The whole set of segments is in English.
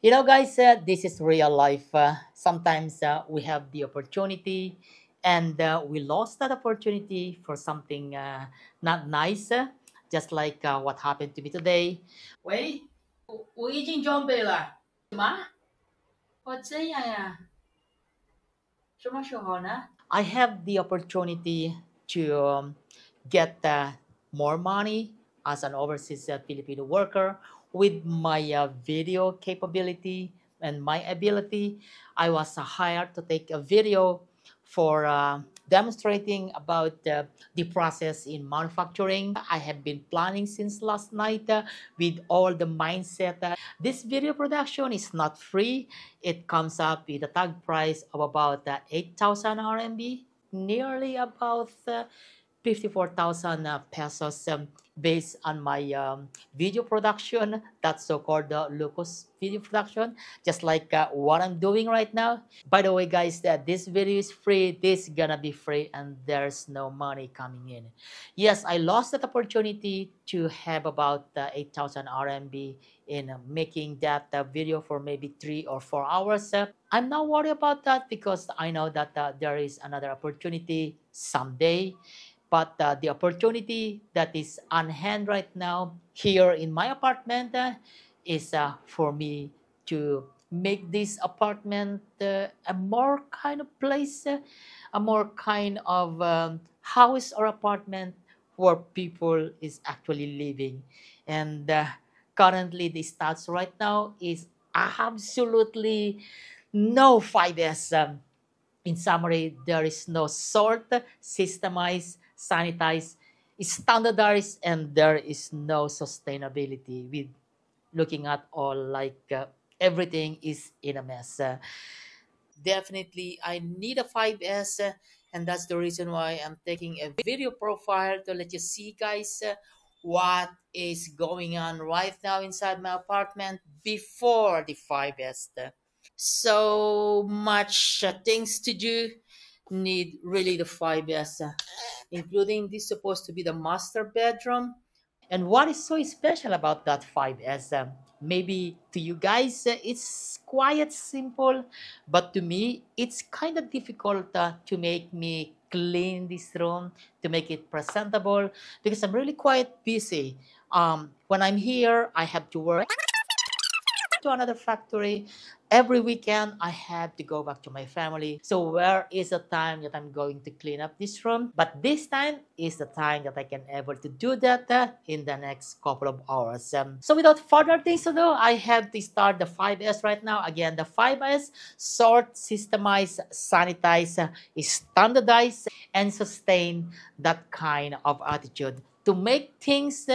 Guys, this is real life. Sometimes we have the opportunity and we lost that opportunity for something not nice, just like what happened to me today. 喂，我已经准备了，什么？我这样呀？什么时候呢？I have the opportunity to get more money as an overseas Filipino worker with my video capability and my ability. I was hired to take a video for demonstrating about the process in manufacturing. I have been planning since last night with all the mindset. This video production is not free. It comes up with a tag price of about 8,000 RMB, nearly about 54,000 pesos based on my video production, that so-called Lucas video production, just like what I'm doing right now. By the way, guys, that this video is free. This is gonna be free and there's no money coming in. Yes, I lost that opportunity to have about 8,000 RMB in making that video for maybe 3 or 4 hours. I'm not worried about that because I know that there is another opportunity someday. But the opportunity that is on hand right now here in my apartment is for me to make this apartment a more kind of place, a more kind of house or apartment where people is actually living. And currently the stats right now is absolutely no 5S. In summary, there is no sort, systemized, sanitized, standardized, and there is no sustainability with looking at all like everything is in a mess. Definitely, I need a 5S, and that's the reason why I'm taking a video profile to let you see, guys, what is going on right now inside my apartment before the 5S. So much things to do. Need really the 5S, including this supposed to be the master bedroom. And what is so special about that 5S? Maybe to you guys, it's quite simple, but to me, it's kind of difficult to make me clean this room, to make it presentable, because I'm really quite busy. When I'm here, I have to work to another factory. Every weekend, I have to go back to my family. So where is the time that I'm going to clean up this room? But this time is the time that I can able to do that in the next couple of hours. So without further things to do, I have to start the 5S right now. Again, the 5S: sort, systemize, sanitize, standardize, and sustain that kind of attitude to make things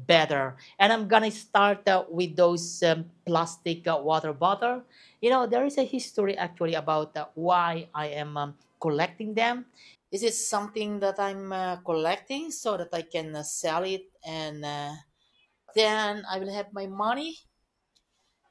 better. And I'm gonna start with those plastic water bottle. There is a history actually about why I am collecting them. Is it something that I'm collecting so that I can sell it and then I will have my money?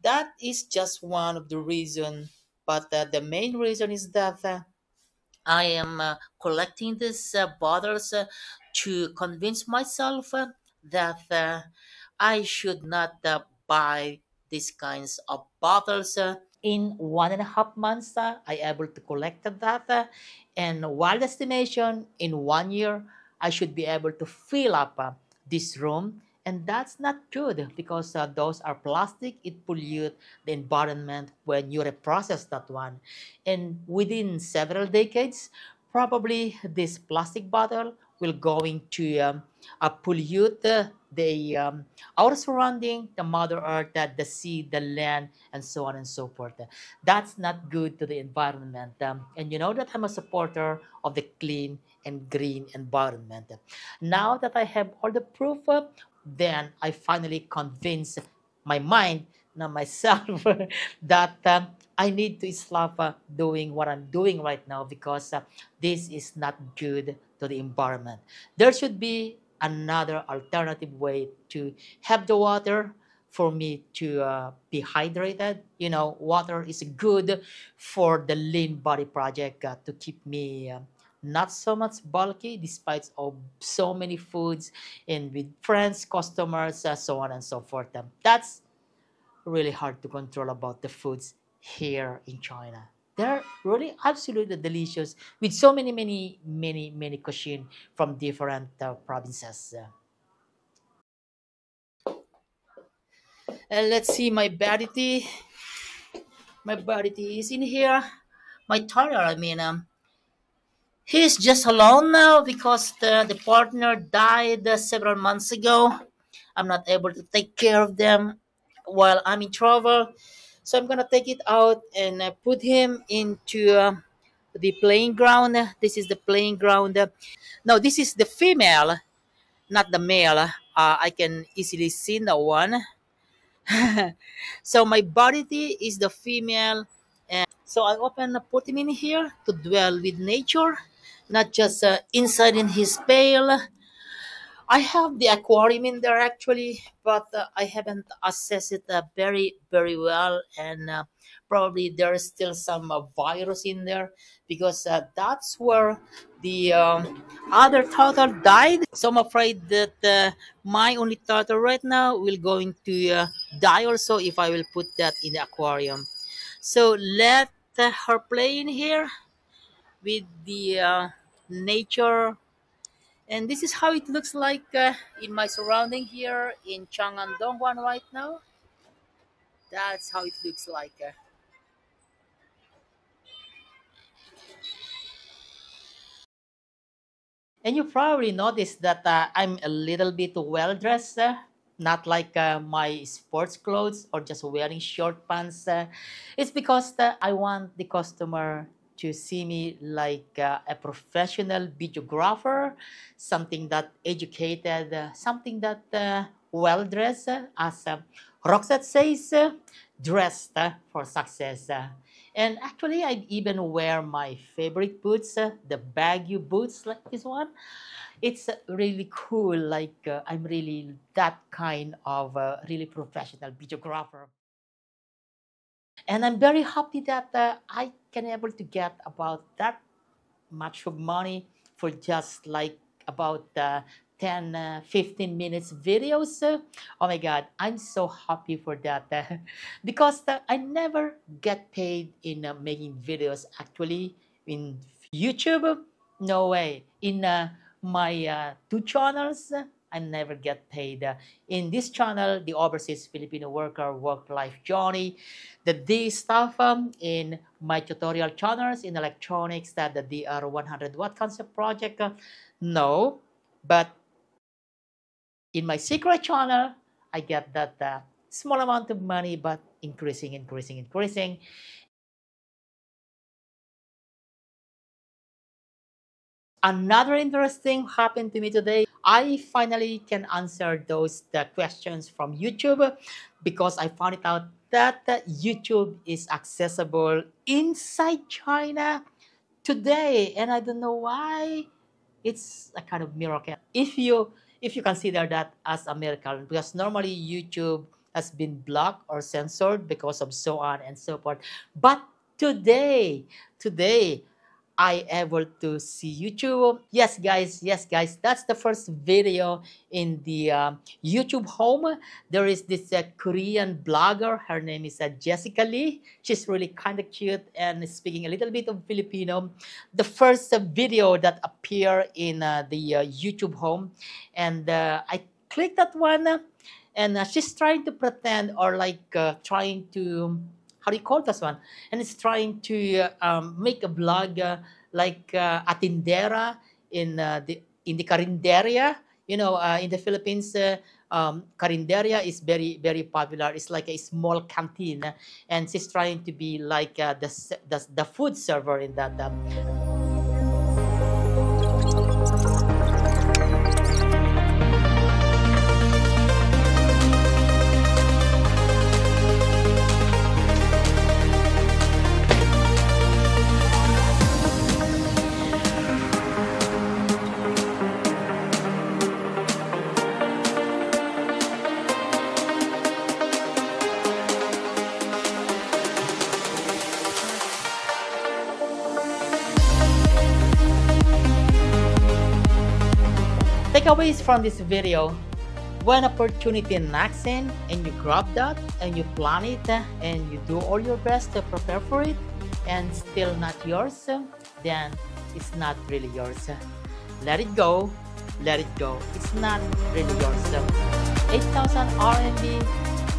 That is just one of the reason, but the main reason is that I am collecting these bottles to convince myself that I should not buy these kinds of bottles. In 1.5 months, I able to collect that, and wild estimation in 1 year, I should be able to fill up this room. And that's not good because those are plastic. It pollute the environment when you reprocess that one. And within several decades, probably this plastic bottle will going to pollute our surrounding, the Mother Earth, the sea, the land, and so on and so forth. That's not good to the environment. And you know that I'm a supporter of the clean and green environment. Now that I have all the proof, then I finally convince my mind, not myself, that I need to stop doing what I'm doing right now because this is not good to the environment. There should be another alternative way to have the water for me to be hydrated. Water is good for the lean body project to keep me not so much bulky despite of so many foods and with friends, customers, so on and so forth. That's really hard to control about the foods here in China. They're really absolutely delicious with so many cuisine from different provinces. And let's see my variety. My variety is in here. My toddler, I mean, he's just alone now because the partner died several months ago. I'm not able to take care of them while I'm in travel. So I'm gonna take it out and put him into the playing ground. This is the playing ground. No, this is the female, not the male. I can easily see that one. So my variety is the female. So I often put him in here to dwell with nature, not just inside in his pail. I have the aquarium in there actually, but I haven't assessed it very well, and probably there is still some virus in there because that's where the other turtle died. So I'm afraid that my only turtle right now will going to die also if I will put that in the aquarium. So let her play in here with the nature, and this is how it looks like in my surrounding here in Changandong one right now. That's how it looks like. And you probably noticed that I'm a little bit well dressed, not like my sports clothes or just wearing short pants. It's because I want the customer to see me like a professional videographer, something that educated, something that well dressed, as Roxette says, dressed for success. And actually, I even wear my favorite boots, the baggy boots like this one. It's really cool. Like I'm really that kind of really professional videographer. And I'm very happy that I can able to get about that much of money for just like about 10 15 minutes videos. Oh my god, I'm so happy for that because I never get paid in making videos actually in YouTube. No way. In my two channels, I never get paid. In this channel, the Overseas Filipino Worker Work-Life Journey, the D stuff in my tutorial channels in electronics, that the DR 100 watt concept project, no. But in my secret channel, I get that small amount of money, but increasing. Another interesting happened to me today. I finally can answer those questions from YouTube because I found it out that YouTube is accessible inside China today, and I don't know why. It's a kind of miracle if you consider that as a miracle, because normally YouTube has been blocked or censored because of so on and so forth. But today I able to see YouTube. Yes, guys, that's the first video in the YouTube home. There is this Korean blogger. Her name is Jessica Lee. She's really kind of cute and speaking a little bit of Filipino. The first video that appeared in the YouTube home, and I clicked that one, and she's trying to pretend or like trying to, how do you call this one? And it's trying to make a vlog like a tindera in the carinderia. You know, in the Philippines, carinderia is very popular. It's like a small canteen, and she's trying to be like the food server in that. Takeaways from this video. When opportunity knocks in and you grab that and you plan it and you do all your best to prepare for it and still not yours, then it's not really yours. Let it go, let it go. It's not really yours. 8,000 RMB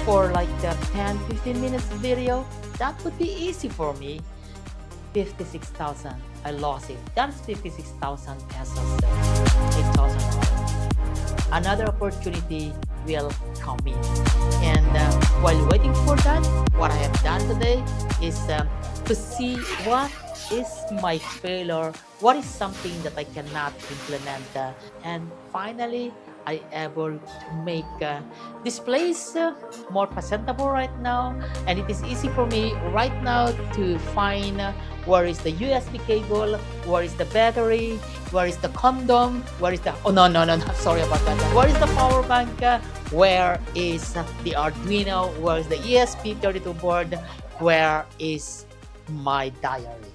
for like the 10-15 minutes video, that would be easy for me. 56,000, I lost it. That's 56,000 pesos. 8,000 RMB. Another opportunity will come in, and while waiting for that, what I have done today is to see what is my failure, what is something that I cannot implement, and finally I able to make this place more presentable right now, and it is easy for me right now to find where is the USB cable, where is the battery, where is the condom, where is the sorry about that, where is the power bank, where is the Arduino, where is the ESP32 board, where is my diary.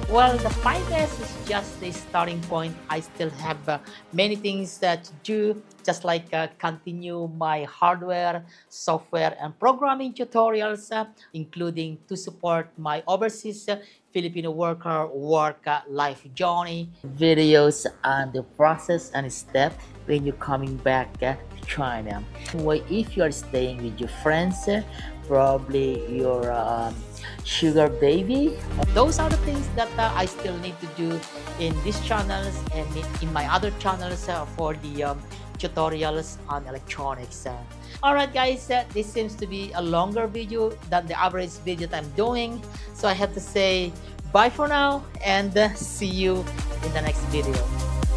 Well, the 5S is just the starting point. I still have many things to do, just like continue my hardware, software, and programming tutorials, including to support my overseas Filipino worker work life journey, videos on the process and step when you're coming back to China. Well, if you are staying with your friends, probably your sugar baby. Those are the things that I still need to do in these channels and in my other channels for the tutorials on electronics. Alright guys, this seems to be a longer video than the average video that I'm doing, so I have to say bye for now and see you in the next video.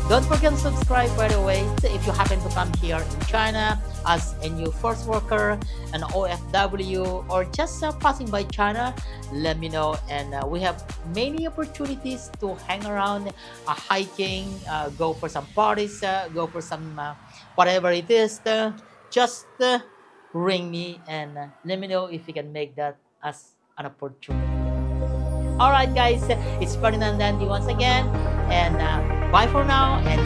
Don't forget to subscribe, by the way, if you happen to come here in China as a new force worker, an OFW, or just passing by China, let me know. And we have many opportunities to hang around, hiking, go for some parties, go for some whatever it is. Just ring me and let me know if you can make that as an opportunity. Alright guys, it's Ferdinand Dandy once again, and bye for now and